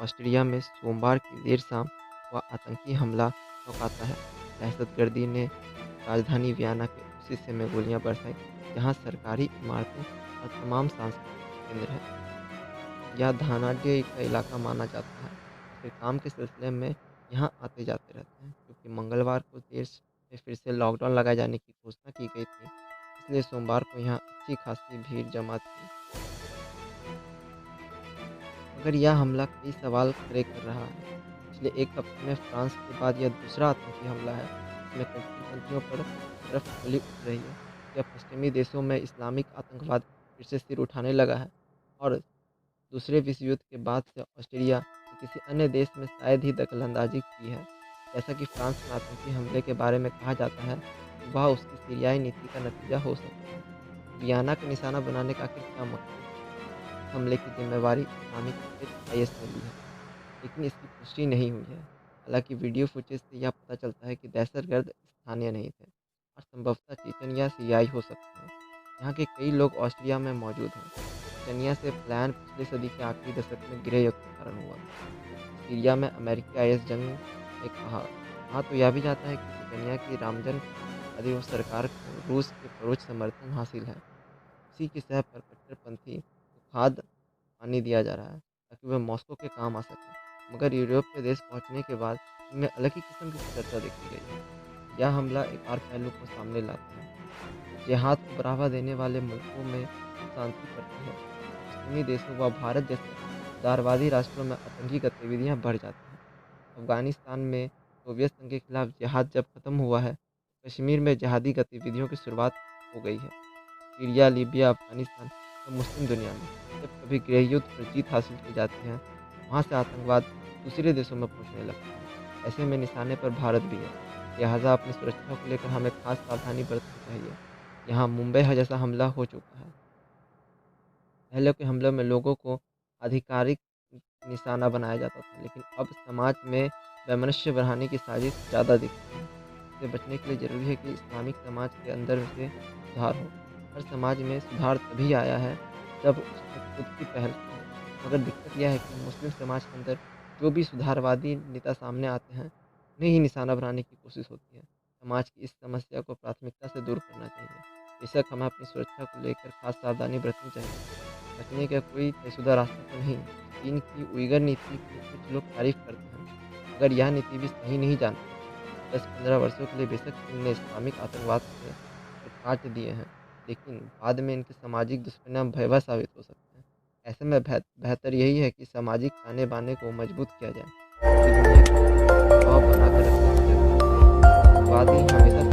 Austria में सोमवार की देर शाम हुआ आतंकी हमला चौंकाता है। दहशतगर्दी ने राजधानी वियना के उस हिस्से में गोलियां बरसाई जहां सरकारी इमारतें और तमाम सांस्कृतिक केंद्र हैं। यह धनाढ़ का इलाका माना जाता है और फिर काम के सिलसिले में यहाँ आते जाते रहते हैं। क्योंकि मंगलवार को देश में फिर से लॉकडाउन लगाए जाने की घोषणा की गई थी, इसलिए सोमवार को यहाँ अच्छी खासी भीड़ जमा थी। मगर यह हमला कई सवाल खड़े कर रहा है। पिछले एक हफ्ते में फ्रांस के बाद यह दूसरा आतंकी हमला है जिसमें कट्टरपंथियों पर बर्फ खली उठ रही है। क्या पश्चिमी देशों में इस्लामिक आतंकवाद फिर से सिर उठाने लगा है और दूसरे विश्व युद्ध के बाद से ऑस्ट्रिया या किसी अन्य देश में शायद ही दखलंदाजी की है। जैसा कि फ्रांस में आतंकी हमले के बारे में कहा जाता है कि वह उसकी सीरियाई नीति का नतीजा हो सकता है। वियना का निशाना बनाने का आखिर क्या मकसद है? इस हमले की जिम्मेवारी इस्लामिक स्टेट आईएस ने ली है, लेकिन इसकी पुष्टि नहीं हुई है। हालांकि वीडियो फुटेज से यह पता चलता है कि दहशतगर्द स्थानीय नहीं थे और संभवतः चेचन या सीरियाई हो सकते हैं। यहाँ के कई लोग ऑस्ट्रिया में मौजूद हैं। चेचनिया से पलायन पिछले सदी के आखिरी दशक में गृह युद्ध के कारण हुआ था। सीरिया में अमेरिकी आईएस जंग में कहा तो यह भी जाता है कि चेचनिया की रामजन आदि सरकार को रूस के परोक्ष समर्थन हासिल है। उसी की सह पर कट्टरपंथी को खाद्य पानी दिया जा रहा है ताकि वह मॉस्को के काम आ सके। मगर यूरोप के देश पहुंचने के बाद इनमें अलग ही किस्म की चर्चा देखी गई है। यह हमला एक और पहलू को सामने लाता है। जिहाद को बढ़ावा देने वाले मुल्कों में शांति पड़ती है। पश्चिमी देशों व भारत जैसे उदारवादी राष्ट्रों में आतंकी गतिविधियां बढ़ जाती हैं। अफगानिस्तान में सोवियत संघ के खिलाफ जिहाद जब खत्म हुआ है, कश्मीर में जिहादी गतिविधियों की शुरुआत हो गई है। सीरिया, लीबिया, अफगानिस्तान और मुस्लिम दुनिया में जब कभी गृह युद्ध पर जीत हासिल की जाती है, वहाँ से आतंकवाद दूसरे देशों में पहुँचने लगता है। ऐसे में निशाने पर भारत भी है। लिहाजा अपनी सुरक्षा को लेकर हमें खास सावधानी बरतनी चाहिए। यहाँ मुंबई जैसा हमला हो चुका है। पहले के हमलों में लोगों को आधिकारिक निशाना बनाया जाता था, लेकिन अब समाज में वैमनस्य बढ़ाने की साजिश ज़्यादा दिखती है। इससे बचने के लिए ज़रूरी है कि इस्लामिक समाज के अंदर से सुधार हो। हर समाज में सुधार तभी आया है जब उसने खुद की पहल की है। मगर दिक्कत यह है कि मुस्लिम समाज के अंदर जो भी सुधारवादी नेता सामने आते हैं, उन्हें ही निशाना बनाने की कोशिश होती है। समाज की इस समस्या को प्राथमिकता से दूर करना चाहिए। बेशक हमें अपनी सुरक्षा को लेकर खास सावधानी बरतनी चाहिए। बचने का कोई तयशुदा रास्ता तो नहीं। चीन की उइगर नीति की कुछ लोग तारीफ करते हैं, मगर यह नीति भी सही नहीं जानते। 10-15 वर्षों के लिए बेशक चीन ने इस्लामिक आतंकवाद से काट दिए हैं, लेकिन बाद में इनके सामाजिक दुष्परिणाम भयावह साबित हो सकते हैं। ऐसे में बेहतर यही है कि सामाजिक ताने बाने को मजबूत किया जाए। पूरी दुनिया की दबाव बनाकर रखने की जरूरत है। वादी हमेशा